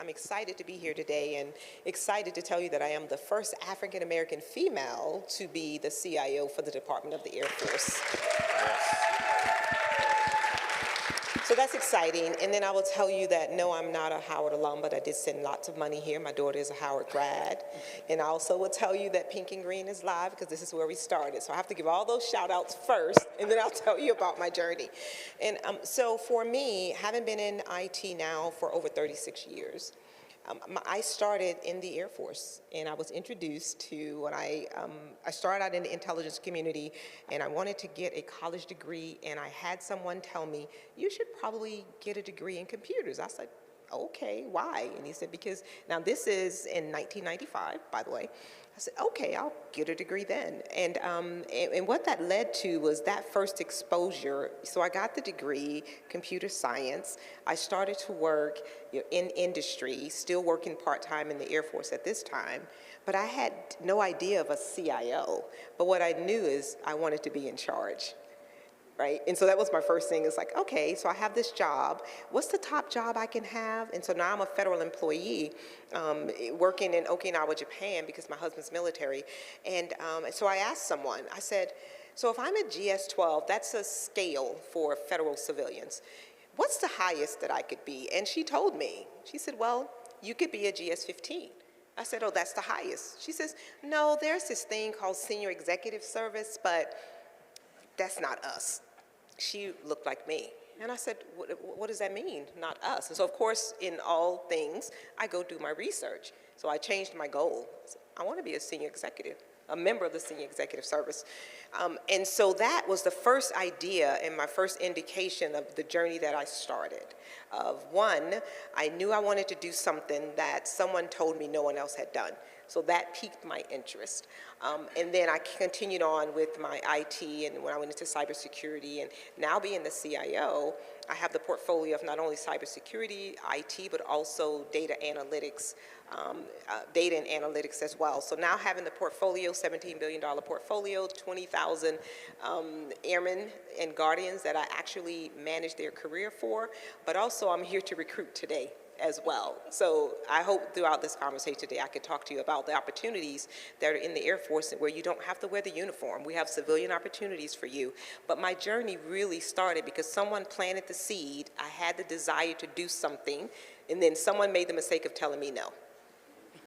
I'm excited to be here today and excited to tell you that I am the first African American female to be the CIO for the Department of the Air Force. Yes. So that's exciting. And then I will tell you that no, I'm not a Howard alum, but I did send lots of money here. My daughter is a Howard grad. And I also will tell you that Pink and Green is live because this is where we started. So I have to give all those shout outs first, and then I'll tell you about my journey. And so for me, having been in IT now for over 36 years, I started in the Air Force, and I was introduced to, when I started out in the intelligence community, and I wanted to get a college degree, and I had someone tell me, you should probably get a degree in computers. I said, okay, why? And he said, because, now this is in 1995, by the way. I said, okay, I'll get a degree then. And what that led to was that first exposure. So I got the degree, computer science. I started to work in industry, still working part-time in the Air Force at this time, but I had no idea of a CIO. But what I knew is I wanted to be in charge. Right? And so that was my first thing. It's like, okay, so I have this job. What's the top job I can have? And so now I'm a federal employee working in Okinawa, Japan, because my husband's military. And so I asked someone, I said, so if I'm a GS-12, that's a scale for federal civilians. What's the highest that I could be? And she told me, she said, well, you could be a GS-15. I said, oh, that's the highest. She says, no, there's this thing called senior executive service, but that's not us. She looked like me. And I said, what does that mean, not us? And so, of course, in all things, I go do my research. So I changed my goal. I want to be a senior executive, a member of the senior executive service. And so that was the first idea and my first indication of the journey that I started. Of one, I knew I wanted to do something that someone told me no one else had done. So that piqued my interest. And then I continued on with my IT, and when I went into cybersecurity, and now being the CIO, I have the portfolio of not only cybersecurity, IT, but also data analytics, data and analytics as well. So now having the portfolio, $17 billion portfolio, 20,000 Airmen and Guardians that I actually manage their career for, but also I'm here to recruit today as well. So I hope throughout this conversation today I could talk to you about the opportunities that are in the Air Force where you don't have to wear the uniform. We have civilian opportunities for you. But my journey really started because someone planted the seed. I had the desire to do something, and then someone made the mistake of telling me no.